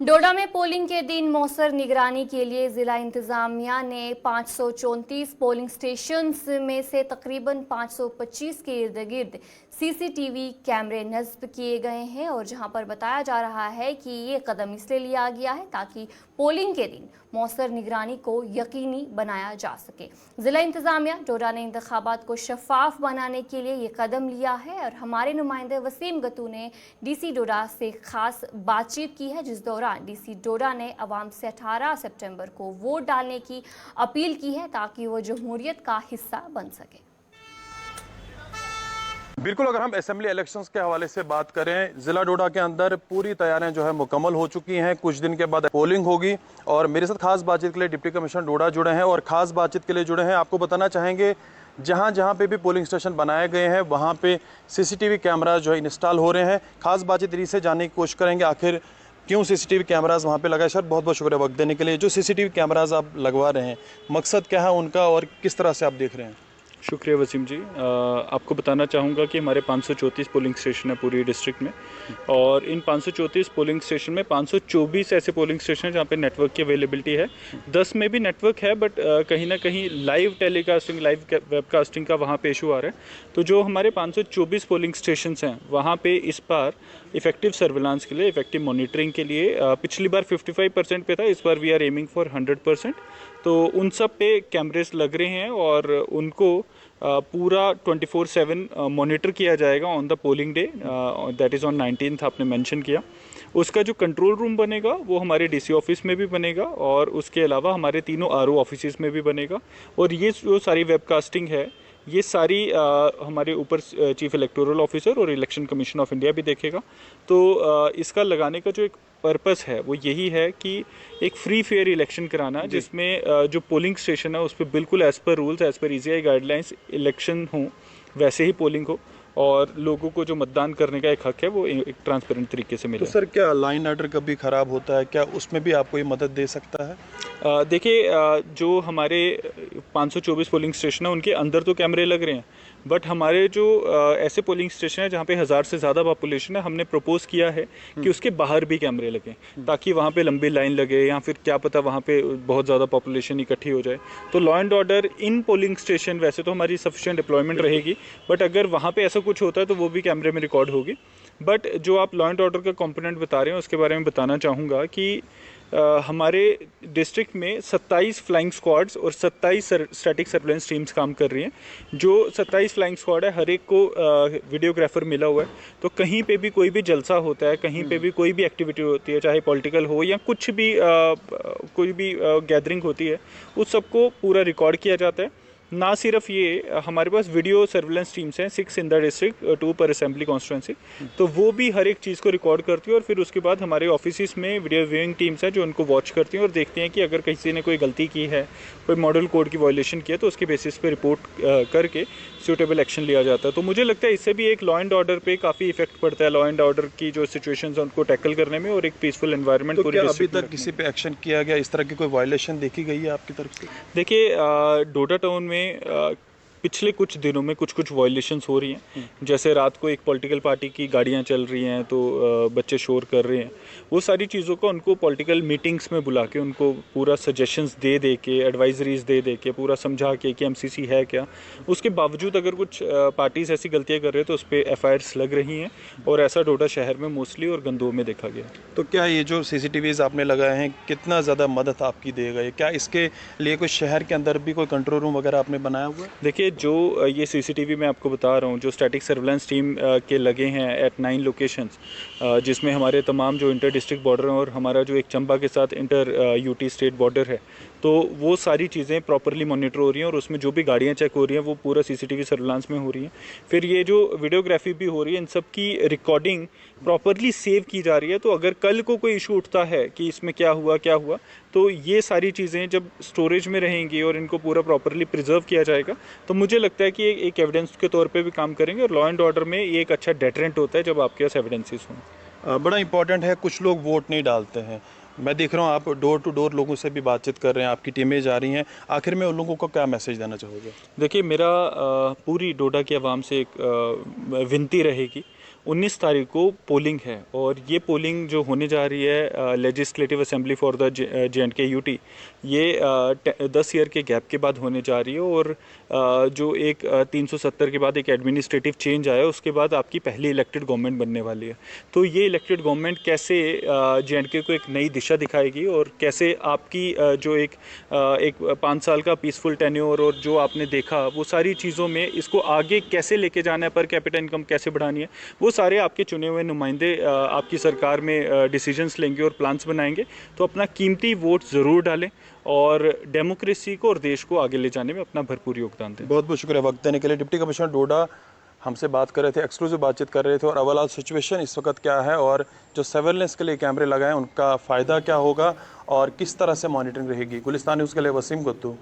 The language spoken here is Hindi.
डोडा में पोलिंग के दिन मौसर निगरानी के लिए जिला इंतजामिया ने 534 पोलिंग स्टेशंस में से तकरीबन 525 के इर्द गिर्द सीसीटीवी कैमरे नस्ब किए गए हैं और जहां पर बताया जा रहा है कि ये कदम इसलिए लिया गया है ताकि पोलिंग के दिन मौसर निगरानी को यकीनी बनाया जा सके। जिला इंतजामिया डोडा ने इंतखाबात को शफाफ बनाने के लिए ये कदम लिया है और हमारे नुमाइंदे वसीम गतू ने डीसी डोडा से खास बातचीत की है, जिस दौरान डीसी डोडा ने अवाम से 18 सितंबर को वोट डालने की अपील की है ताकि वो जमहूरियत का हिस्सा बन सके। बिल्कुल, अगर हम असेंबली इलेक्शंस के हवाले से बात करें, जिला डोडा के अंदर पूरी तैयारियां जो है मुकम्मल हो चुकी हैं। कुछ दिन के बाद पोलिंग होगी और मेरे साथ खास बातचीत के लिए डिप्टी कमिश्नर डोडा जुड़े हैं और खास बातचीत के लिए जुड़े हैं। आपको बताना चाहेंगे जहां जहां पे भी पोलिंग स्टेशन बनाए गए हैं वहां पे सीसीटीवी कैमरा जो है इंस्टॉल हो रहे हैं। खास बातचीत इन्हीं से जानने की कोशिश करेंगे आखिर क्यों सीसीटीवी कैमराज वहाँ पे लगाए। सर बहुत बहुत शुक्रिया वक्त देने के लिए। जो सीसीटीवी कैमराज आप लगवा रहे हैं, मकसद क्या है उनका और किस तरह से आप देख रहे हैं? शुक्रिया वसीम जी। आपको बताना चाहूँगा कि हमारे 534 पोलिंग स्टेशन है पूरी डिस्ट्रिक्ट में और इन 534 पोलिंग स्टेशन में 524 ऐसे पोलिंग स्टेशन हैं जहाँ पे नेटवर्क की अवेलेबिलिटी है। 10 में भी नेटवर्क है बट कहीं ना कहीं लाइव टेलीकास्टिंग, लाइव वेबकास्टिंग का वहाँ पे इशू आ रहा है। तो जो हमारे 524 पोलिंग स्टेशन हैं वहाँ पे इस बार इफेक्टिव सर्विलांस के लिए, इफेक्टिव मॉनिटरिंग के लिए पिछली बार 55% पे था, इस बार वी आर एमिंग फॉर 100%। तो उन सब पे कैमरेस लग रहे हैं और उनको पूरा 24/7 मॉनिटर किया जाएगा on the polling day, that is on 19th आपने मेंशन किया। उसका जो कंट्रोल रूम बनेगा वो हमारे डीसी ऑफिस में भी बनेगा और उसके अलावा हमारे तीनों आरओ ऑफिसेज में भी बनेगा। और ये जो सारी वेबकास्टिंग है ये सारी हमारे ऊपर चीफ इलेक्टोरल ऑफिसर और इलेक्शन कमीशन ऑफ इंडिया भी देखेगा। तो इसका लगाने का जो एक पर्पस है वो यही है कि एक फ्री फेयर इलेक्शन कराना जिसमें जो पोलिंग स्टेशन है उस पर बिल्कुल as per rules, as per ECI guidelines election हो, वैसे ही पोलिंग हो और लोगों को जो मतदान करने का एक हक है वो एक ट्रांसपेरेंट तरीके से मिले। तो सर क्या लाइन ऑर्डर कभी ख़राब होता है, क्या उसमें भी आप कोई मदद दे सकता है? देखिए, जो हमारे 524 पोलिंग स्टेशन है उनके अंदर तो कैमरे लग रहे हैं बट हमारे जो ऐसे पोलिंग स्टेशन है जहाँ पे 1000 से ज़्यादा पॉपुलेशन है, हमने प्रपोज किया है कि उसके बाहर भी कैमरे लगें ताकि वहाँ पे लंबी लाइन लगे या फिर क्या पता वहाँ पे बहुत ज़्यादा पॉपुलेशन इकट्ठी हो जाए। तो law and order in polling station वैसे तो हमारी सफिशिएंट डिप्लॉयमेंट रहेगी बट अगर वहाँ पे ऐसा कुछ होता है तो वो भी कैमरे में रिकॉर्ड होगी। बट जो आप लॉ एंड ऑर्डर का कंपोनेंट बता रहे हैं उसके बारे में बताना चाहूँगा कि हमारे डिस्ट्रिक्ट में 27 फ्लाइंग स्क्वाड्स और 27 स्टैटिक सर्वेलेंस टीम्स काम कर रही हैं। जो 27 फ्लाइंग स्क्वाड है हर एक को वीडियोग्राफर मिला हुआ है। तो कहीं पे भी कोई भी जलसा होता है, कहीं पे भी कोई भी एक्टिविटी होती है, चाहे पॉलिटिकल हो या कुछ भी कोई भी गैदरिंग होती है, उस सबको पूरा रिकॉर्ड किया जाता है। ना सिर्फ ये, हमारे पास वीडियो सर्विलेंस टीम्स हैं 6 इन द डिस्ट्रिक्ट, 2 पर असेंबली कॉन्स्टिट्यूंसी। तो वो भी हर एक चीज़ को रिकॉर्ड करती है और फिर उसके बाद हमारे ऑफिस में वीडियो व्यूइंग टीम्स हैं जो उनको वॉच करती हैं और देखती हैं कि अगर किसी ने कोई गलती की है, कोई मॉडल कोड की वायलेशन की है तो उसके बेसिस पे रिपोर्ट करके सूटेबल एक्शन लिया जाता है। तो मुझे लगता है इससे भी एक लॉ एंड ऑर्डर पे काफ़ी इफेक्ट पड़ता है, लॉ एंड ऑर्डर की जो सिचुएशंस हैं उनको टैकल करने में और एक पीसफुल एनवायरनमेंट तो क्या अभी तक किसी पे एक्शन किया गया, इस तरह की कोई वायलेशन देखी गई है आपकी तरफ से? देखिए, डोडा टाउन में पिछले कुछ दिनों में कुछ वायलेशंस हो रही हैं। जैसे रात को एक पॉलिटिकल पार्टी की गाड़ियां चल रही हैं तो बच्चे शोर कर रहे हैं। वो सारी चीज़ों को उनको पॉलिटिकल मीटिंग्स में बुला के उनको पूरा सजेशंस दे के, एडवाइजरीज दे के, पूरा समझा के कि MCC है क्या। उसके बावजूद अगर कुछ पार्टीज़ ऐसी गलतियाँ कर रहे हैं तो उस पर FIRs लग रही हैं और ऐसा डोडा शहर में मोस्टली और गंदोह में देखा गया। तो क्या ये जो CCTVs आपने लगाए हैं कितना ज़्यादा मदद आपकी देगा? क्या इसके लिए कोई शहर के अंदर भी कोई कंट्रोल रूम वगैरह आपने बनाया हुआ है? देखिए, जो ये CCTV मैं आपको बता रहा हूँ जो स्टैटिक सर्विलेंस टीम के लगे हैं एट 9 लोकेशंस, जिसमें हमारे तमाम जो इंटर डिस्ट्रिक्ट बॉर्डर हैं और हमारा जो एक चंबा के साथ इंटर UT स्टेट बॉर्डर है, तो वो सारी चीज़ें प्रॉपरली मॉनिटर हो रही हैं और उसमें जो भी गाड़ियाँ चेक हो रही हैं वो पूरा CCTV सर्विलांस में हो रही हैं। फिर ये जो वीडियोग्राफी भी हो रही है, इन सब की रिकॉर्डिंग प्रॉपरली सेव की जा रही है। तो अगर कल को कोई इशू उठता है कि इसमें क्या हुआ, तो ये सारी चीज़ें जब स्टोरेज में रहेंगी और इनको पूरा प्रॉपरली प्रिजर्व किया जाएगा तो मुझे लगता है कि एक एविडेंस के तौर पे भी काम करेंगे और लॉ एंड ऑर्डर में ये एक अच्छा डेटरेंट होता है जब आपके पास एविडेंसेस हों। बड़ा इंपॉर्टेंट है, कुछ लोग वोट नहीं डालते हैं। मैं देख रहा हूँ आप डोर टू डोर लोगों से भी बातचीत कर रहे हैं, आपकी टीमें जा रही हैं। आखिर में उन लोगों को क्या मैसेज देना चाहोगे? देखिए, मेरा पूरी डोडा की आवाम से एक विनती रहेगी 19 तारीख को पोलिंग है और ये पोलिंग जो होने जा रही है legislative assembly for the J&K UT, ये 10 ईयर के गैप के बाद होने जा रही है और जो एक 370 के बाद एक एडमिनिस्ट्रेटिव चेंज आया उसके बाद आपकी पहली इलेक्टेड गवर्नमेंट बनने वाली है। तो ये इलेक्टेड गवर्नमेंट कैसे J&K को एक नई दिशा दिखाएगी और कैसे आपकी जो एक 5 साल का पीसफुल टेन्योर और जो आपने देखा वो सारी चीज़ों में इसको आगे कैसे लेके जाना है, पर कैपिटा इनकम कैसे बढ़ानी है, वो सारे आपके चुने हुए नुमाइंदे आपकी सरकार में डिसीजंस लेंगे और प्लान्स बनाएंगे। तो अपना कीमती वोट ज़रूर डालें और डेमोक्रेसी को और देश को आगे ले जाने में अपना भरपूर योगदान दें। बहुत बहुत शुक्रिया वक्त देने के लिए। डिप्टी कमिश्नर डोडा हमसे बात कर रहे थे, एक्सक्लूसिव बातचीत कर रहे थे और ओवरऑल सिचुएशन इस वक्त क्या है और जो सर्वेलेंस के लिए कैमरे लगाए उनका फ़ायदा क्या होगा और किस तरह से मॉनिटरिंग रहेगी। गुलिस्तान न्यूज़ के लिए वसीम गुत्तू।